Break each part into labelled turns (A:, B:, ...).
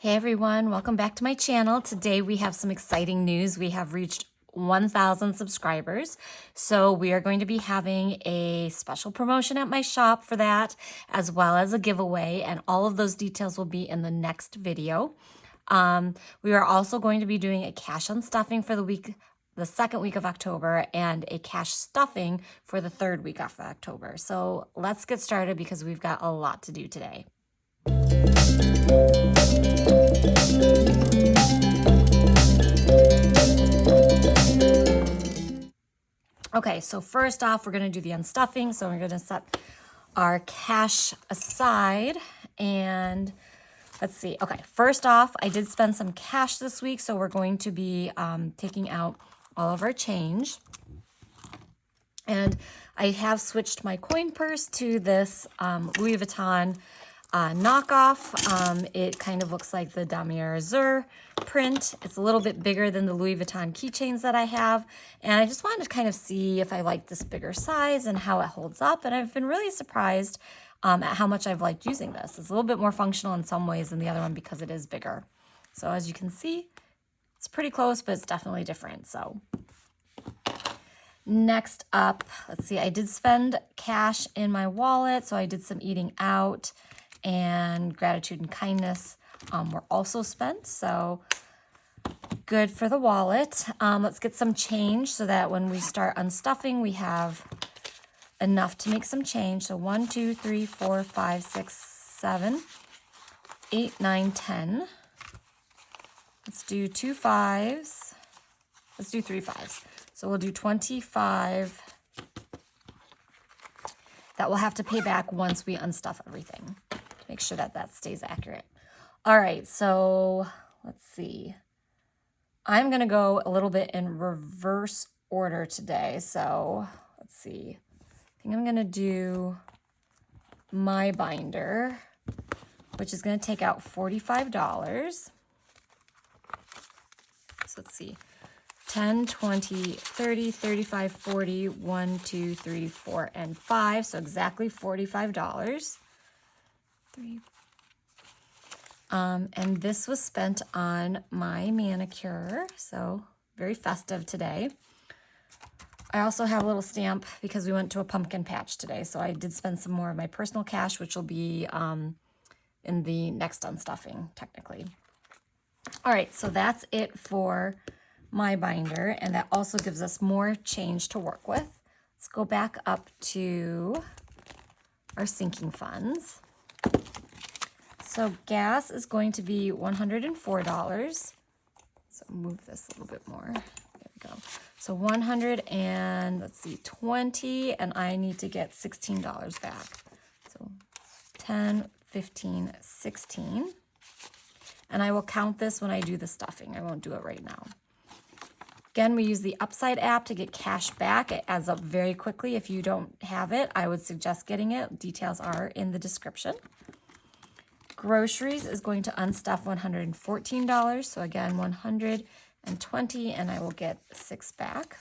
A: Hey everyone, welcome back to my channel. Today we have some exciting news. We have reached 1,000 subscribers. So we are going to be having a special promotion at my shop for that, as well as a giveaway, and all of those details will be in the next video. We are also going to be doing a cash unstuffing for the second week of October, and a cash stuffing for the third week of October. So let's get started because we've got a lot to do today. Okay, so first off, we're gonna do the unstuffing. So we're gonna set our cash aside and let's see. Okay, first off, I did spend some cash this week, so we're going to be taking out all of our change. And I have switched my coin purse to this Louis Vuitton knockoff. It kind of looks like the Damier Azur print. It's a little bit bigger than the Louis Vuitton keychains that I have. And I just wanted to kind of see if I like this bigger size and how it holds up. And I've been really surprised at how much I've liked using this. It's a little bit more functional in some ways than the other one because it is bigger. So as you can see, it's pretty close, but it's definitely different. So next up, let's see, I did spend cash in my wallet. So I did some eating out, and gratitude and kindness were also spent. So good for the wallet. Let's get some change so that when we start unstuffing, we have enough to make some change. So 1, 2, 3, 4, 5, 6, 7, 8, 9, 10. Let's do 2 5s. Let's do 3 5s. So we'll do 25 that we'll have to pay back once we unstuff everything. Make sure that that stays accurate. All right, so let's see. I'm gonna go a little bit in reverse order today. So let's see. I think I'm gonna do my binder, which is gonna take out $45. So let's see. 10, 20, 30, 35, 40, 1, 2, 3, 4, and 5. So exactly $45. And this was spent on my manicure, so very festive today. I also have a little stamp because we went to a pumpkin patch today, so I did spend some more of my personal cash, which will be in the next unstuffing, technically. All right, so that's it for my binder, and that also gives us more change to work with. Let's go back up to our sinking funds. So gas is going to be $104. So move this a little bit more. There we go. So 100 and let's see, 20, and I need to get $16 back. So 10, 15, 16. And I will count this when I do the stuffing. I won't do it right now. Again, we use the Upside app to get cash back. It adds up very quickly. If you don't have it, I would suggest getting it. Details are in the description. Groceries is going to unstuff $114. So again, 120, and I will get 6 back.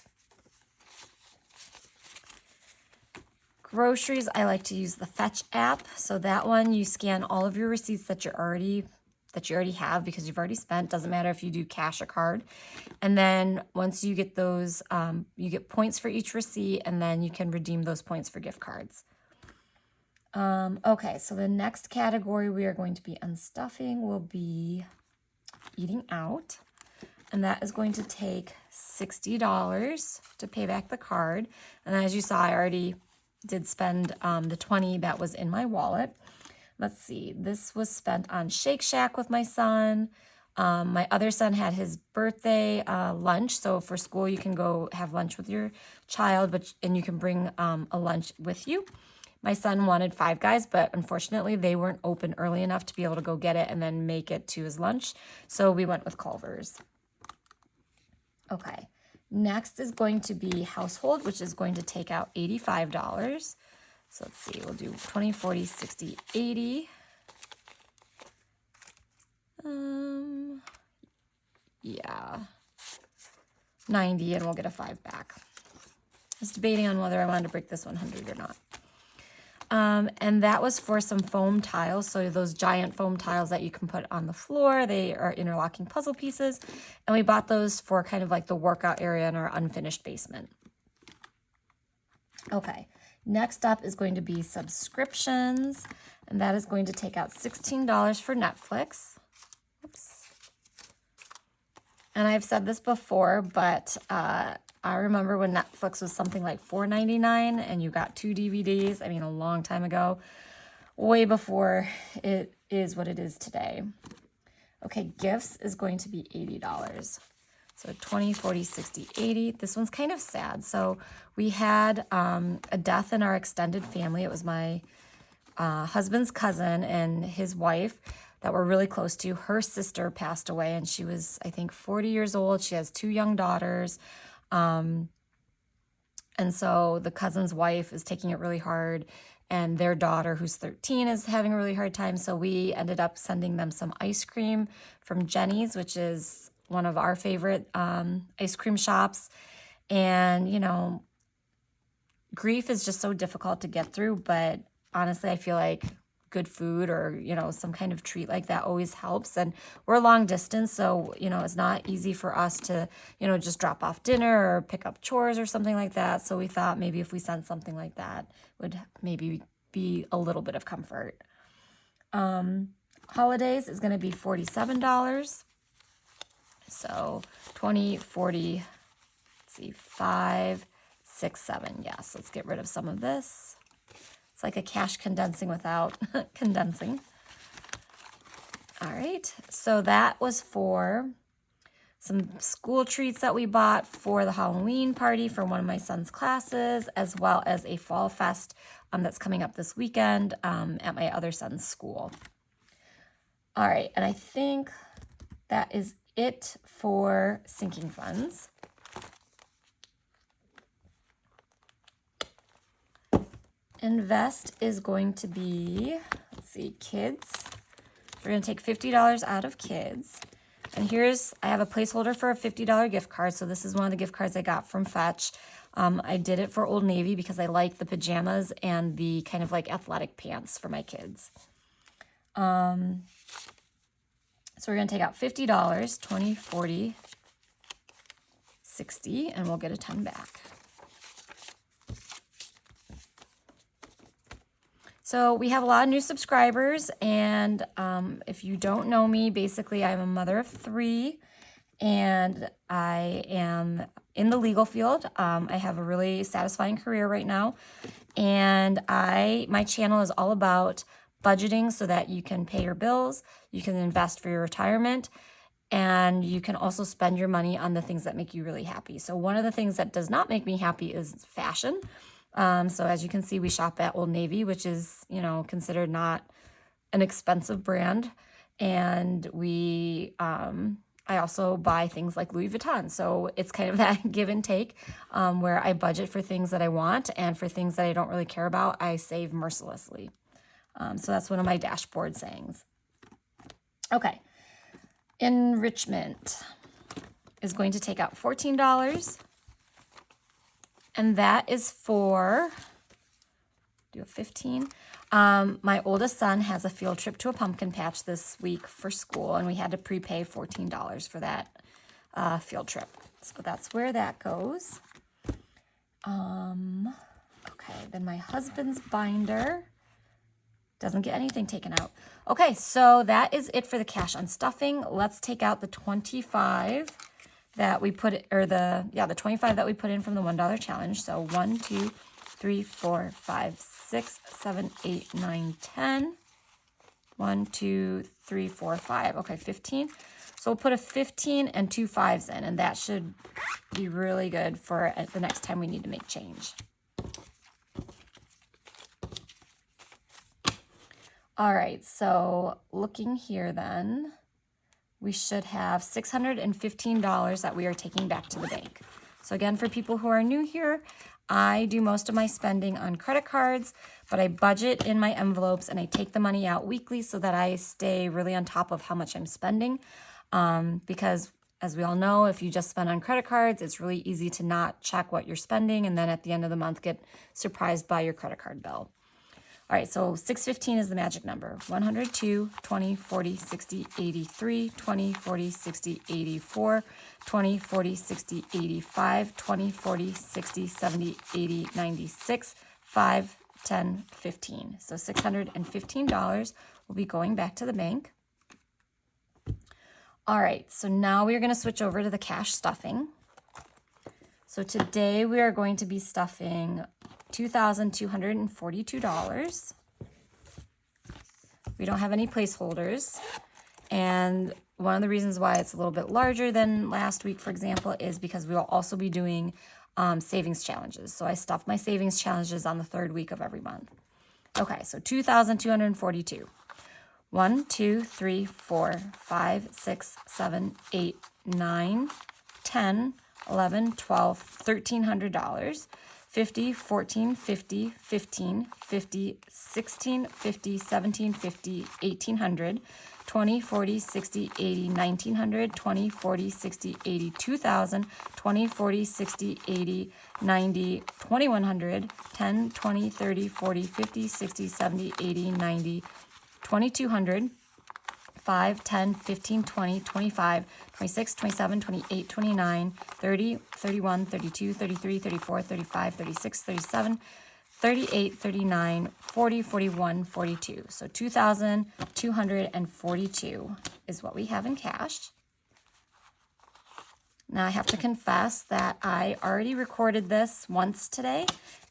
A: Groceries, I like to use the Fetch app. So that one, you scan all of your receipts that you already have because you've already spent. Doesn't matter if you do cash or card. And then once you get those, you get points for each receipt, and then you can redeem those points for gift cards. Okay, so the next category we are going to be unstuffing will be eating out. And that is going to take $60 to pay back the card. And as you saw, I already did spend the 20 that was in my wallet. Let's see, this was spent on Shake Shack with my son. My other son had his birthday lunch. So for school, you can go have lunch with your child, and you can bring a lunch with you. My son wanted Five Guys, but unfortunately they weren't open early enough to be able to go get it and then make it to his lunch. So we went with Culver's. Okay, next is going to be household, which is going to take out $85. So let's see, we'll do 20, 40, 60, 80. Yeah, 90, and we'll get a 5 back. I was debating on whether I wanted to break this 100 or not. And that was for some foam tiles. So those giant foam tiles that you can put on the floor, they are interlocking puzzle pieces. And we bought those for kind of like the workout area in our unfinished basement. Okay, next up is going to be subscriptions. And that is going to take out $16 for Netflix. Oops. And I've said this before, but I remember when Netflix was something like $4.99 and you got 2 DVDs. I mean, a long time ago, way before it is what it is today. Okay, gifts is going to be $80. So 20, 40, 60, 80. This one's kind of sad. So we had a death in our extended family. It was my husband's cousin and his wife that we're really close to. Her sister passed away and she was, I think, 40 years old. She has 2 young daughters. And so the cousin's wife is taking it really hard and their daughter, who's 13, is having a really hard time. So we ended up sending them some ice cream from Jenny's, which is one of our favorite ice cream shops. And, you know, grief is just so difficult to get through, but honestly, I feel like good food or, you know, some kind of treat like that always helps. And we're long distance, so, you know, it's not easy for us to, you know, just drop off dinner or pick up chores or something like that. So we thought maybe if we sent something like that would maybe be a little bit of comfort. Holidays is going to be $47. So 20, 40, let's see, 5, 6, 7. Yes, let's get rid of some of this. It's like a cash condensing without condensing. All right, so that was for some school treats that we bought for the Halloween party for one of my son's classes, as well as a fall fest that's coming up this weekend at my other son's school. All right, and I think that is it for sinking funds. Invest is going to be, let's see, kids. We're going to take $50 out of kids. And I have a placeholder for a $50 gift card. So this is one of the gift cards I got from Fetch. I did it for Old Navy because I like the pajamas and the kind of like athletic pants for my kids. So we're going to take out $50, 20, 40, 60, and we'll get a 10 back. So we have a lot of new subscribers, and if you don't know me, basically I'm a mother of 3, and I am in the legal field. I have a really satisfying career right now, and my channel is all about budgeting so that you can pay your bills, you can invest for your retirement, and you can also spend your money on the things that make you really happy. So one of the things that does not make me happy is fashion. So as you can see, we shop at Old Navy, which is, you know, considered not an expensive brand. And I also buy things like Louis Vuitton. So it's kind of that give and take where I budget for things that I want, and for things that I don't really care about, I save mercilessly. So that's one of my dashboard sayings. Okay. Enrichment is going to take out $14. And that is for, do a 15. My oldest son has a field trip to a pumpkin patch this week for school, and we had to prepay $14 for that field trip. So that's where that goes. Okay, then my husband's binder doesn't get anything taken out. Okay, so that is it for the cash unstuffing. Let's take out the 25 that we put, the 25 that we put in from the $1 challenge. So 1, 2, 3, 4, 5, 6, 7, 8, 9, 10. 1, 2, 3, 4, 5. Okay, 15. So we'll put a 15 and 2 5s in, and that should be really good for the next time we need to make change. All right, so looking here then, we should have $615 that we are taking back to the bank. So again, for people who are new here, I do most of my spending on credit cards, but I budget in my envelopes and I take the money out weekly so that I stay really on top of how much I'm spending. Because as we all know, if you just spend on credit cards, it's really easy to not check what you're spending and then at the end of the month get surprised by your credit card bill. All right, so 615 is the magic number. 102, 20, 40, 60, 83, 20, 40, 60, 84, 20, 40, 60, 85, 20, 40, 60, 70, 80, 96, 5, 10, 15. So $615 will be going back to the bank. All right, so now we're going to switch over to the cash stuffing. So today we are going to be stuffing $2,242. We don't have any placeholders. And one of the reasons why it's a little bit larger than last week, for example, is because we will also be doing savings challenges. So I stuff my savings challenges on the 3rd week of every month. Okay, so 2,242. 1, 2, 3, 4, 5, 6, 7, 8, 9, 10, 11, 12, $1,300. 50, 14, 50, 15, 50, 16, 50, 17, 50, 1,800, 20, 40, 60, 80, 1,900, 20, 40, 60, 80, 2,000, 20, 40, 60, 80, 90, 2,100, 10, 20, 30, 40, 50, 60, 70, 80, 90, 2,200, 5, 10, 15, 20, 25, 26, 27, 28, 29, 30, 31, 32, 33, 34, 35, 36, 37, 38, 39, 40, 41, 42. So 2,242 is what we have in cash. Now I have to confess that I already recorded this once today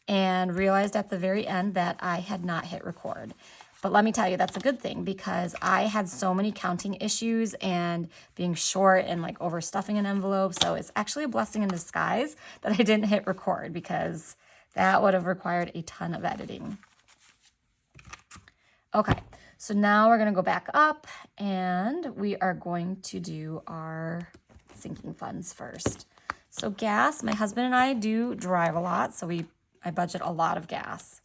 A: and realized at the very end that I had not hit record. But let me tell you, that's a good thing because I had so many counting issues and being short and like overstuffing an envelope. So it's actually a blessing in disguise that I didn't hit record because that would have required a ton of editing. Okay, so now we're going to go back up and we are going to do our sinking funds first. So gas, my husband and I do drive a lot, so I budget a lot of gas.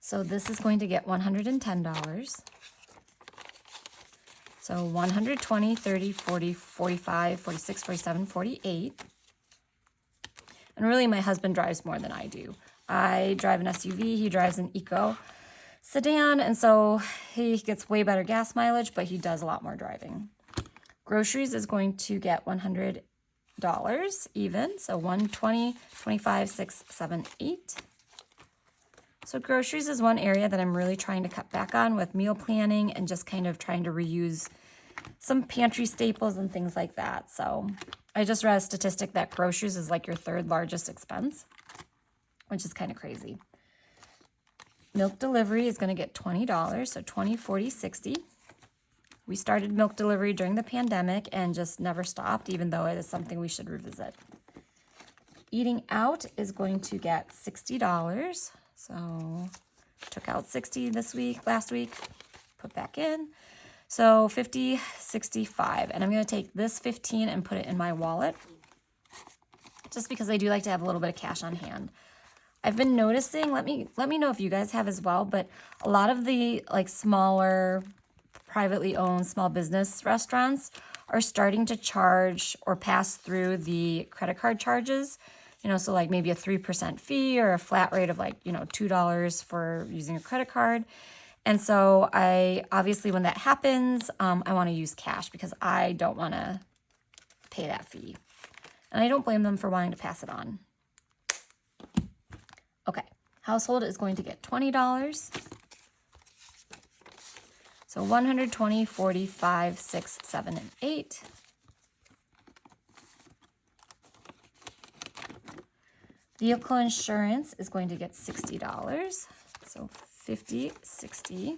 A: So this is going to get $110. So 120, 30, 40, 45, 46, 47, 48. And really my husband drives more than I do. I drive an SUV, he drives an eco sedan, and so he gets way better gas mileage, but he does a lot more driving. Groceries is going to get $100 even, so 120, 25, 6, 7, 8. So groceries is one area that I'm really trying to cut back on with meal planning and just kind of trying to reuse some pantry staples and things like that. So I just read a statistic that groceries is like your 3rd largest expense, which is kind of crazy. Milk delivery is going to get $20, so 20, 40, 60. We started milk delivery during the pandemic and just never stopped, even though it is something we should revisit. Eating out is going to get $60. So took out 60 last week, put back in. So 50, 65. And I'm going to take this 15 and put it in my wallet just because I do like to have a little bit of cash on hand. I've been noticing, let me know if you guys have as well, but a lot of the like smaller privately owned small business restaurants are starting to charge or pass through the credit card charges. You know, so like maybe a 3% fee or a flat rate of like, $2 for using a credit card. And so obviously when that happens, I want to use cash because I don't want to pay that fee. And I don't blame them for wanting to pass it on. Okay, household is going to get $20. So 120, 40, 5, 6, 7, and 8. Vehicle insurance is going to get $60. So 50, 60.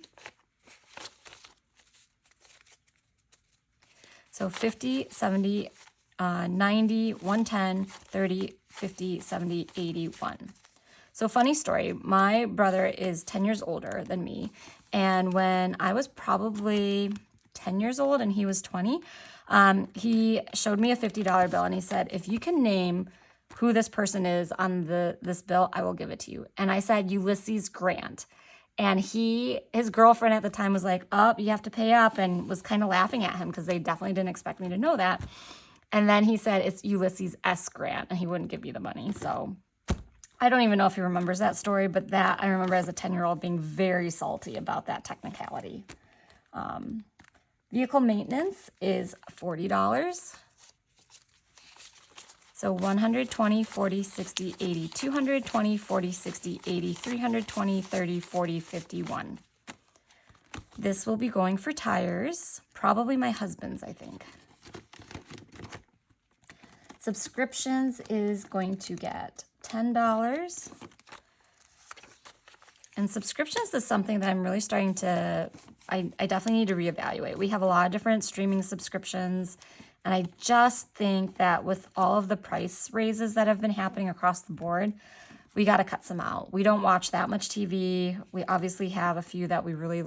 A: So 50, 70, 90, 110, 30, 50, 70, 81. So funny story, my brother is 10 years older than me. And when I was probably 10 years old and he was 20, he showed me a $50 bill and he said, if you can name who this person is on this bill, I will give it to you. And I said, Ulysses Grant. And his girlfriend at the time was like, oh, you have to pay up, and was kind of laughing at him because they definitely didn't expect me to know that. And then he said, it's Ulysses S. Grant, and he wouldn't give me the money. So I don't even know if he remembers that story, but that I remember as a 10-year-old being very salty about that technicality. Vehicle maintenance is $40. So 120, 40, 60, 80, 220, 40, 60, 80, 320, 30, 40, 51. This will be going for tires, probably my husband's, I think. Subscriptions is going to get $10. And subscriptions is something that I'm really starting to, I definitely need to reevaluate. We have a lot of different streaming subscriptions, and I just think that with all of the price raises that have been happening across the board, we got to cut some out. We don't watch that much TV. We obviously have a few that we really,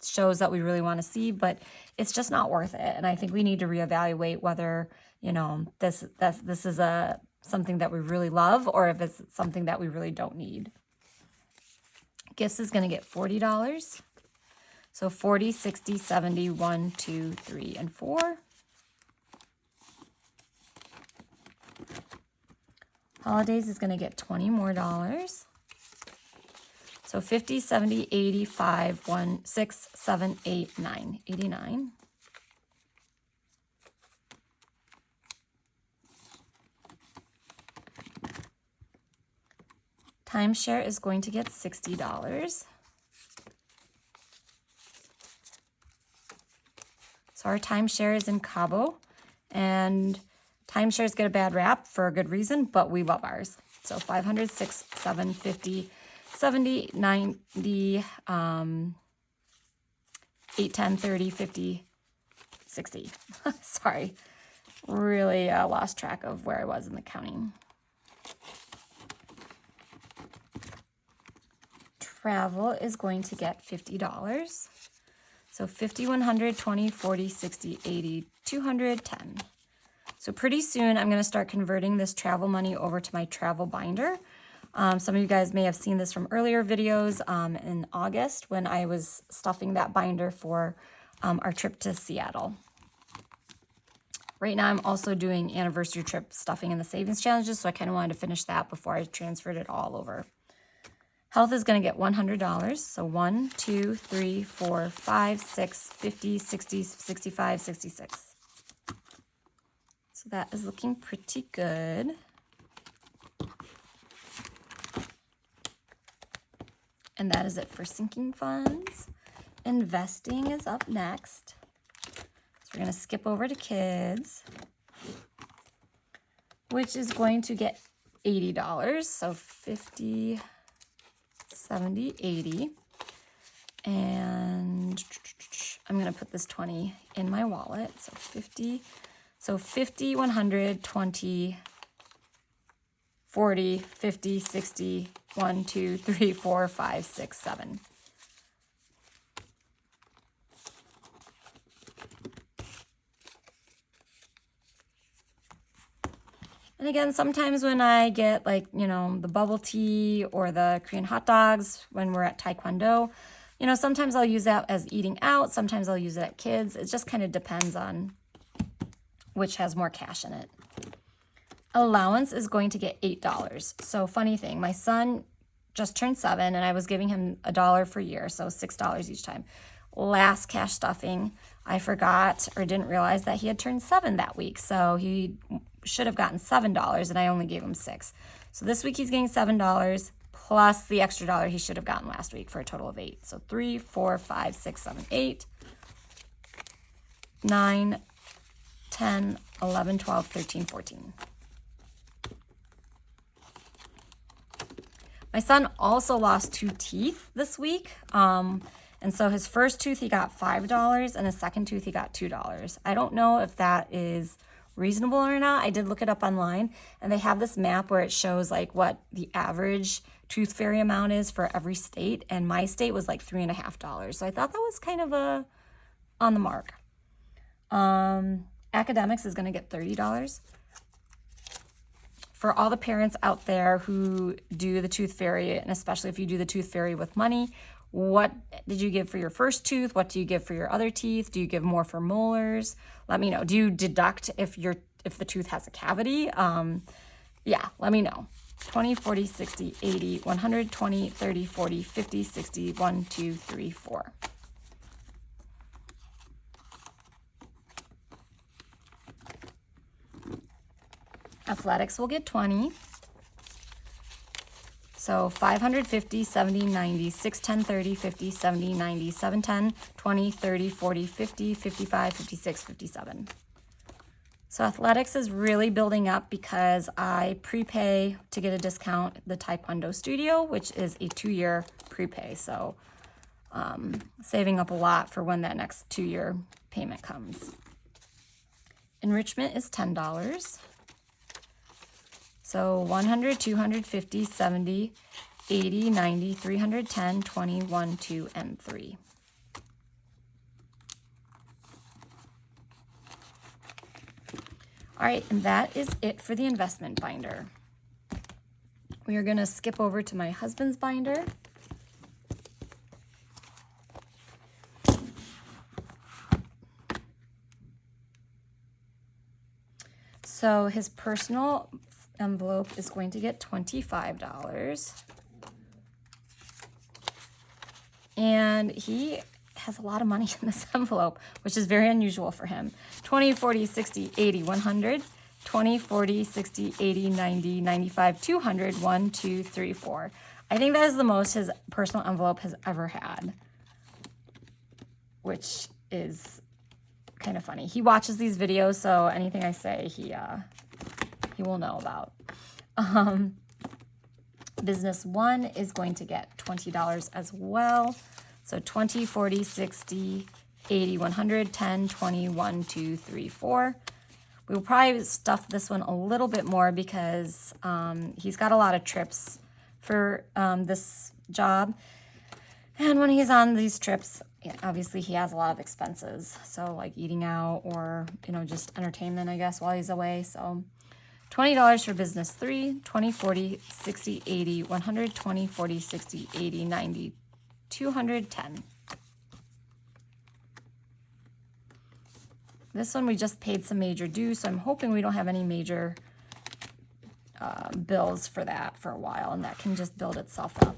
A: shows that we really want to see, but it's just not worth it. And I think we need to reevaluate whether, this is something that we really love or if it's something that we really don't need. Gifts is going to get $40. So 40, 60, 70, 1, 2, 3, and 4. Holidays is going to get $20 more. So 50, 70, 85, 1, 6, 7, 8, 9, 89. Timeshare is going to get $60. So our timeshare is in Cabo, and timeshares get a bad rap for a good reason, but we love ours. So 500, 6, 7, 50, 70, 90, 8, 10, 30, 50, 60. Sorry, really lost track of where I was in the counting. Travel is going to get $50. So 50, 100, 20, 40, 60, 80, 200, 10. So pretty soon I'm going to start converting this travel money over to my travel binder. Some of you guys may have seen this from earlier videos in August when I was stuffing that binder for our trip to Seattle. Right now I'm also doing anniversary trip stuffing in the savings challenges, so I kind of wanted to finish that before I transferred it all over. Health is going to get $100. So 1, 2, 3, 4, 5, 6, 50, 60, 65, 66. So that is looking pretty good. And that is it for sinking funds. Investing is up next. So we're going to skip over to kids, which is going to get $80. So 50, 70, 80. And I'm going to put this 20 in my wallet. So 50, 100, 20, 40, 50, 60, 1, 2, 3, 4, 5, 6, 7. And again, sometimes when I get the bubble tea or the Korean hot dogs when we're at Taekwondo, sometimes I'll use that as eating out. Sometimes I'll use it at kids. It just kind of depends on which has more cash in it. Allowance is going to get $8. So funny thing, my son just turned 7 and I was giving him $1 for a year, so $6 each time. Last cash stuffing, I forgot or didn't realize that he had turned 7 that week. So he should have gotten $7 and I only gave him $6. So this week he's getting $7 plus the extra $1 he should have gotten last week for a total of $8. So 3, 4, 5, 6, 7, 8, 9, 10, 11, 12, 13, 14. My son also lost 2 teeth this week. And so his first tooth, he got $5, and his second tooth, he got $2. I don't know if that is reasonable or not. I did look it up online, and they have this map where it shows what the average tooth fairy amount is for every state, and my state was $3.50. So I thought that was kind of on the mark. Academics is going to get $30. For all the parents out there who do the tooth fairy, and especially if you do the tooth fairy with money, what did you give for your first tooth? What do you give for your other teeth? Do you give more for molars? Let me know. Do you deduct if the tooth has a cavity? Yeah, let me know. 20, 40, 60, 80, 100, 20, 30, 40, 50, 60, 1, 2, 3, 4. Athletics will get 20. So 550, 70, 90, 6, 10, 30, 50, 70, 90, 7, 10, 20, 30, 40, 50, 55, 56, 57. So athletics is really building up because I prepay to get a discount the Taekwondo Studio, which is a 2-year prepay. So saving up a lot for when that next 2-year payment comes. Enrichment is $10. So 100, 250, 70, 80, 90, 310, 20, 1, 2, and 3. All right, and that is it for the investment binder. We are going to skip over to my husband's binder. So his personal envelope is going to get $25. And he has a lot of money in this envelope, which is very unusual for him. 20, 40, 60, 80, 100, 20, 40, 60, 80, 90, 95, 200, 1, 2, 3, 4. I think that is the most his personal envelope has ever had, which is kind of funny. He watches these videos, so anything I say, he will know about. Business 1 is going to get $20 as well. So 20, 40, 60, 80, 100, 10, 20, 1, 2, 3, 4. We will probably stuff this one a little bit more because he's got a lot of trips for this job. And when he's on these trips, obviously he has a lot of expenses. So like eating out or, just entertainment, I guess, while he's away. So $20 for business 3, 20, 40, 60, 80, 100, 20, 40, 60, 80, 90, 210. This one we just paid some major dues, so I'm hoping we don't have any major bills for that for a while, and that can just build itself up.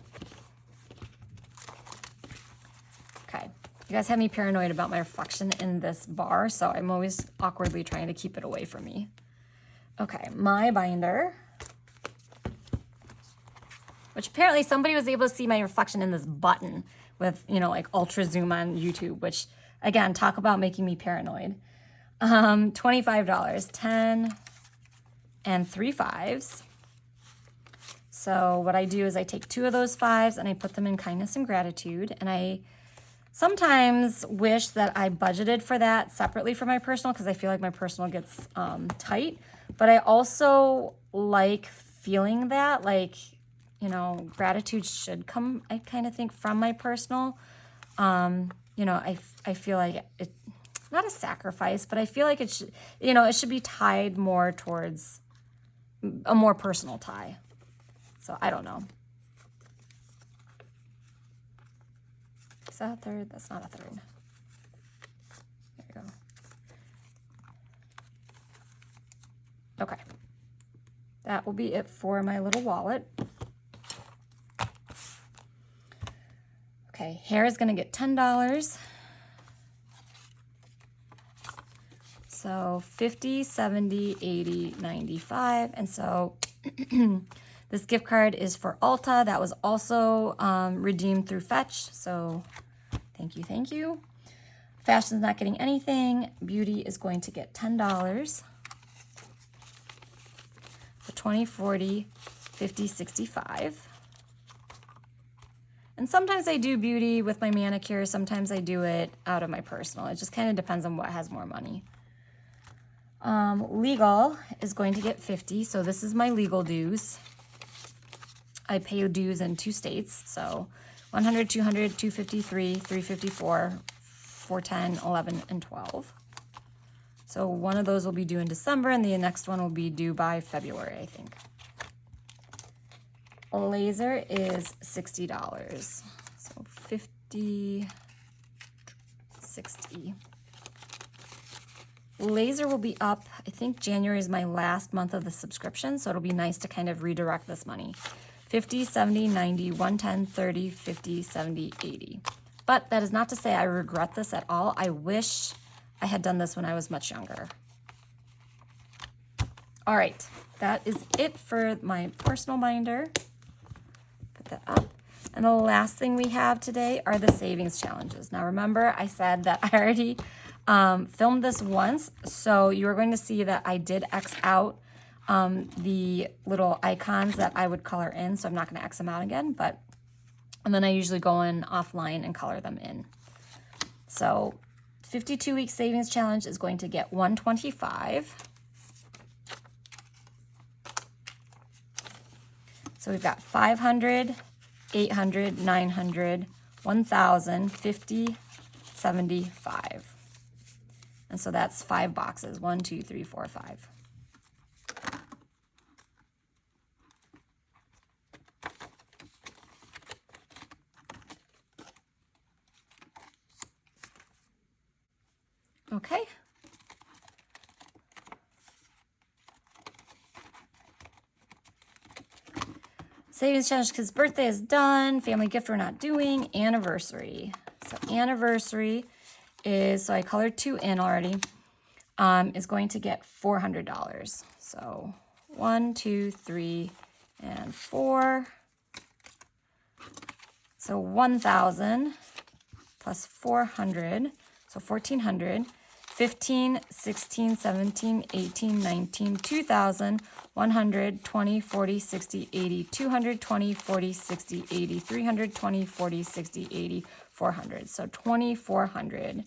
A: Okay, you guys have me paranoid about my reflection in this bar, so I'm always awkwardly trying to keep it away from me. Okay, my binder, which apparently somebody was able to see my reflection in this button with, like ultra zoom on YouTube, which again, talk about making me paranoid. $25, 10 and 3 5s. So what I do is I take 2 of those 5s and I put them in kindness and gratitude. And I sometimes wish that I budgeted for that separately for my personal because I feel like my personal gets tight. But I also like feeling that, like, gratitude should come, I kind of think, from my personal. I feel like it, not a sacrifice, but I feel like it should, it should be tied more towards a more personal tie. So I don't know. Is that a third? That's not a third. There you go. Okay. That will be it for my little wallet. Okay, hair is going to get $10. So 50, 70, 80, 95. And so this gift card is for Ulta. That was also redeemed through Fetch. So thank you, thank you. Fashion's not getting anything. Beauty is going to get $10. So 20, 40, 50, 65. And sometimes I do beauty with my manicure. Sometimes I do it out of my personal. It just kind of depends on what has more money. Legal is going to get 50. So this is my legal dues. I pay dues in 2 states. So 100, 200, 253, 354, 410, 11, and 12. So one of those will be due in December and the next one will be due by February, I think. Laser is $60. So 50, 60. Laser will be up. I think January is my last month of the subscription, so it'll be nice to kind of redirect this money. 50, 70, 90, 110, 30, 50, 70, 80. But that is not to say I regret this at all. I wish I had done this when I was much younger. All right, that is it for my personal binder. Put that up. And the last thing we have today are the savings challenges. Now remember, I said that I already filmed this once, so you're going to see that I did X out the little icons that I would color in, so I'm not going to X them out again, and then I usually go in offline and color them in. So 52-week savings challenge is going to get 125. So we've got 500, 800, 900, 1,000, 50, 75. And so that's 5 boxes, 1, 2, 3, 4, 5. Okay. Savings challenge because birthday is done. Family gift we're not doing. Anniversary. So anniversary is, so I colored 2 in already, is going to get $400. So 1, 2, 3, and 4. So 1,000 plus 400, so 1,400. 15, 16, 17, 18, 19, 2,000, 100, 20, 40, 60, 80, 200, 20, 40, 60, 80, 300, 20, 40, 60, 80, 400. So 2,400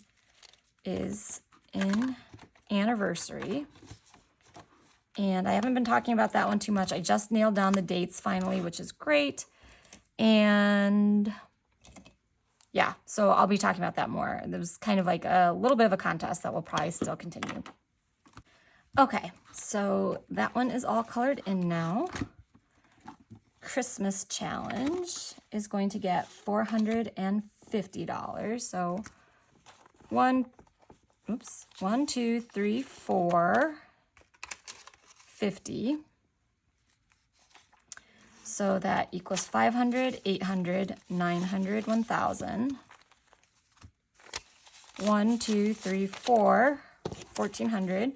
A: is in anniversary. And I haven't been talking about that one too much. I just nailed down the dates finally, which is great. And yeah, so I'll be talking about that more. There was kind of like a little bit of a contest that will probably still continue. Okay, so that one is all colored in now. Christmas challenge is going to get $450. So 1, 2, 3, 4, 50. So that equals 500, 800, 900, 1,000. 1, 2, 3, 4, 1,400,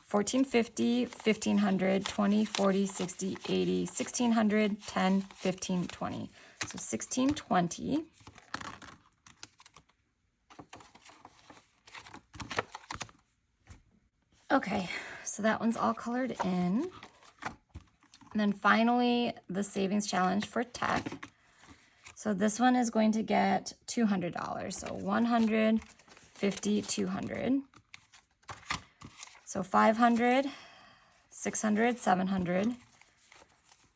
A: 1,450, 1,500, 20, 40, 60, 80, 1,600, 10, 15, 20. So 1,620. Okay, so that one's all colored in. And then finally, the savings challenge for tech. So this one is going to get $200. So 100, 50, 200. So 500, 600, 700,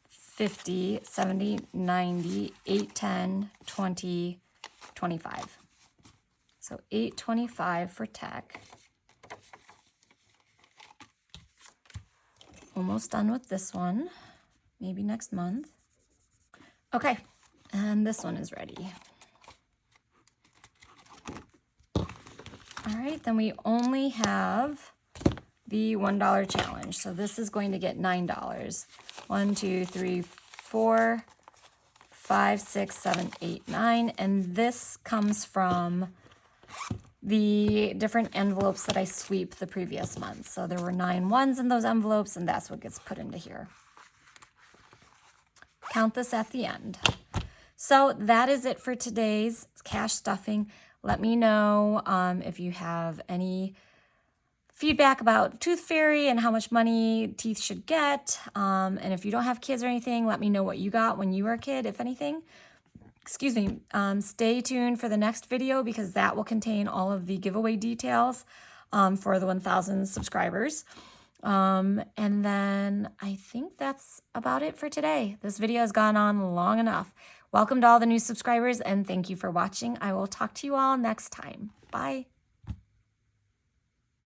A: 50, 70, 90, 810, 20, 25. So 825 for tech. Almost done with this one. Maybe next month. Okay, and this one is ready. All right, then we only have the $1 challenge. So this is going to get $9. 1, 2, 3, 4, 5, 6, 7, 8, 9. And this comes from the different envelopes that I sweep the previous month. So there were 9 ones in those envelopes, and that's what gets put into here. Count this at the end. So that is it for today's cash stuffing. Let me know if you have any feedback about Tooth Fairy and how much money teeth should get. And if you don't have kids or anything, let me know what you got when you were a kid, if anything. Excuse me. Stay tuned for the next video because that will contain all of the giveaway details for the 1,000 subscribers. And then I think that's about it for today. This video has gone on long enough. Welcome to all the new subscribers and thank you for watching. I will talk to you all next time. Bye.